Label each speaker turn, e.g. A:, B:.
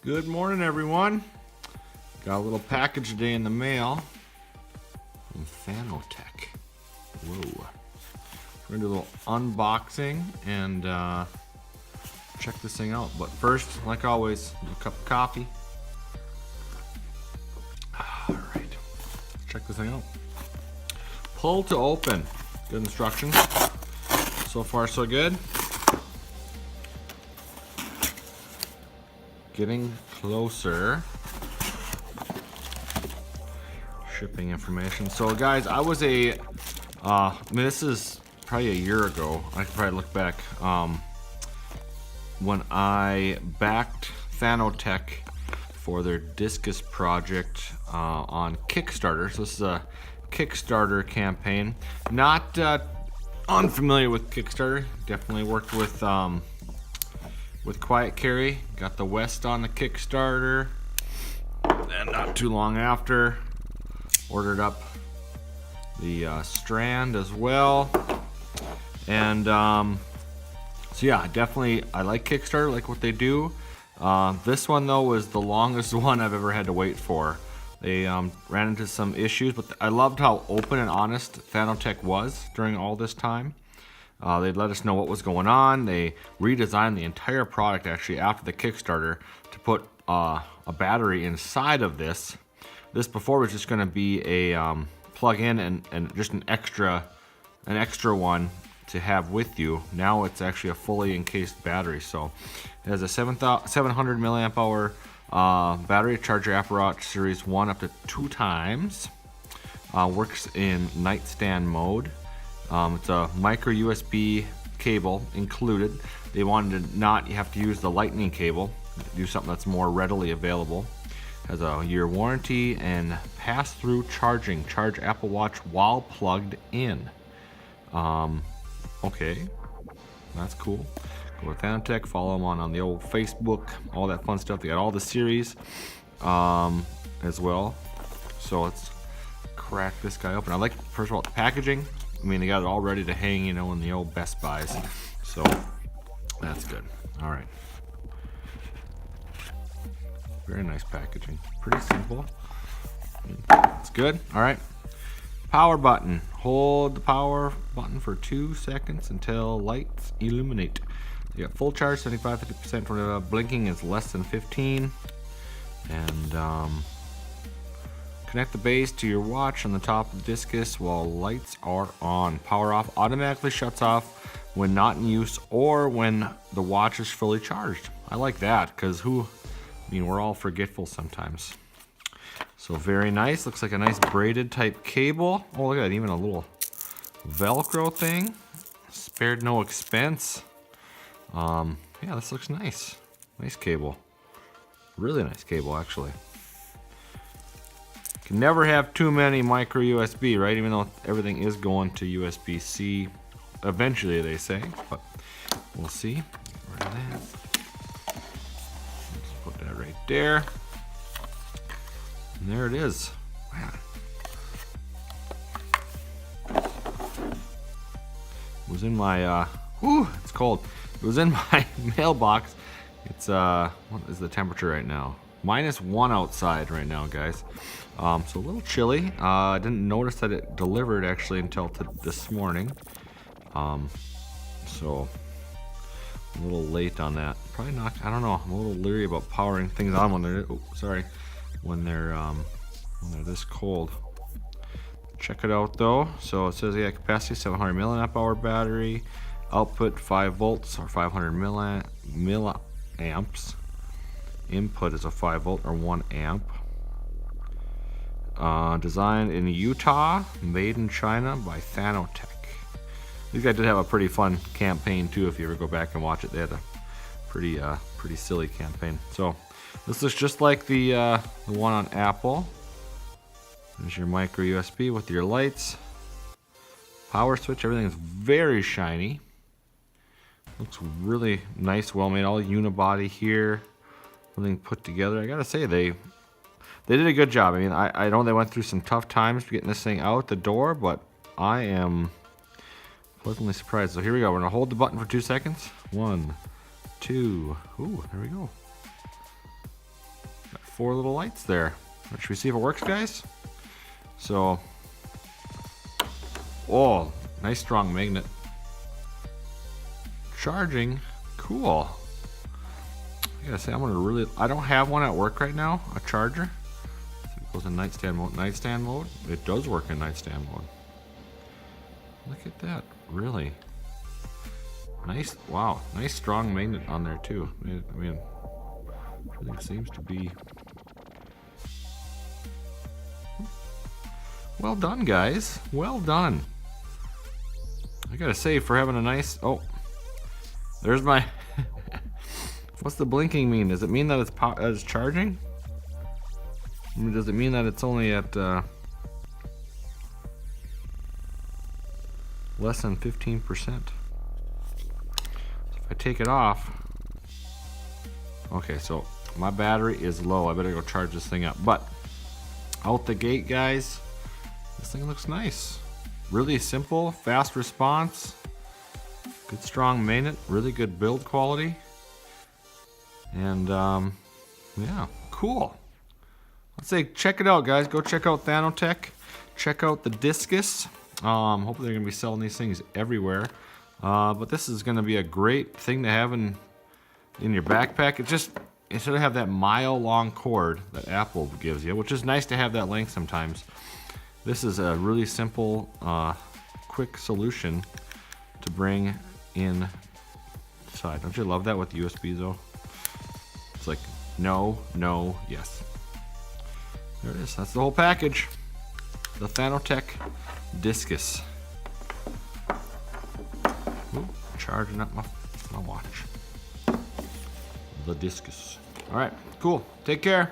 A: Good morning, everyone. Got a little package today in the mail from ThanoTech. Whoa. We're gonna do a little unboxing and check this thing out. But first, like always, a cup of coffee. All right, let's check this thing out. Pull to open. Good instructions. So far, so good. Getting closer. Shipping information. So guys, I was I mean, this is probably a year ago. I could probably look back when I backed ThanoTech for their Diskus project on Kickstarter. So this is a Kickstarter campaign. Not unfamiliar with Kickstarter. Definitely worked with Quiet Carry. Got the West on the Kickstarter, and not too long after ordered up the Strand as well. And so yeah, definitely I like Kickstarter, like what they do. This one though was the longest one I've ever had to wait for. They ran into some issues, but I loved how open and honest ThanoTech was during all this time. They'd let us know what was going on. They redesigned the entire product actually after the Kickstarter to put a battery inside of this. This before was just going to be a plug-in and just an extra one to have with you. Now it's actually a fully encased battery. So it has a 700 milliamp hour battery charger apparatus series 1 up to 2 times. Works in nightstand mode. It's a micro USB cable included. They wanted to not have to use the lightning cable, do something that's more readily available. Has a year warranty and pass-through charging. Charge Apple Watch while plugged in. Okay, that's cool. Go with ThanoTech, follow them on the old Facebook, all that fun stuff. They got all the series as well. So let's crack this guy open. I like, first of all, the packaging. I mean, they got it all ready to hang, you know, in the old Best Buys. So that's good. All right. Very nice packaging. Pretty simple. It's good. All right. Power button. Hold the power button for 2 seconds until lights illuminate. You got full charge, 75-50% for the blinking is less than 15. And connect the base to your watch on the top of the discus while lights are on. Power off automatically shuts off when not in use or when the watch is fully charged. I like that because we're all forgetful sometimes. So very nice. Looks like a nice braided type cable. Oh, look at that, even a little Velcro thing. Spared no expense. Yeah, this looks nice. Nice cable. Really nice cable, actually. Can never have too many micro USB, right? Even though everything is going to USB-C eventually, they say. But we'll see. Rid of that. Let's put that right there. And there it is. Man. It was in my, it's cold. It was in my mailbox. It's, what is the temperature right now? -1 outside right now, guys. So a little chilly. I didn't notice that it delivered actually until this morning. So a little late on that. Probably not. I don't know. I'm a little leery about powering things on when they're when they're this cold. Check it out though. So it says capacity 700 milliamp hour battery, output 5 volts or 500 milliamps. Input is a 5 volt or 1 amp. Designed in Utah, made in China by ThanoTech. These guys did have a pretty fun campaign too. If you ever go back and watch it, they had a pretty silly campaign. So this looks just like the one on Apple. There's your micro USB with your lights, power switch. Everything is very shiny. Looks really nice, well made. All unibody here. Everything put together. I gotta say they did a good job. I mean, I know they went through some tough times getting this thing out the door, but I am pleasantly surprised. So here we go. We're gonna hold the button for 2 seconds. 1, 2. Ooh, there we go. 4 little lights there. Should we see if it works, guys? So, oh, nice strong magnet. Charging, cool. I gotta say, I don't have one at work right now, a charger. It goes in nightstand mode. Nightstand mode? It does work in nightstand mode. Look at that, really. Nice, wow, nice strong magnet on there too. I mean, everything seems to be well done, guys. Well done. I gotta say, for having a nice, oh, there's my, what's the blinking mean? Does it mean that it's charging? I mean, does it mean that it's only at less than 15%? If I take it off, okay, so my battery is low. I better go charge this thing up. But out the gate, guys, this thing looks nice. Really simple, fast response, good strong magnet, really good build quality, and yeah, cool. Let's say check it out, guys. Go check out ThanoTech. Check out the Diskus. Hopefully they're gonna be selling these things everywhere. But this is gonna be a great thing to have in your backpack. It should have that mile-long cord that Apple gives you, which is nice to have that length sometimes. This is a really simple, quick solution to bring inside. Don't you love that with the USB though? It's like no, no, yes. There it is. That's the whole package. The ThanoTech Diskus. Ooh, charging up my watch. The Diskus. All right, cool. Take care.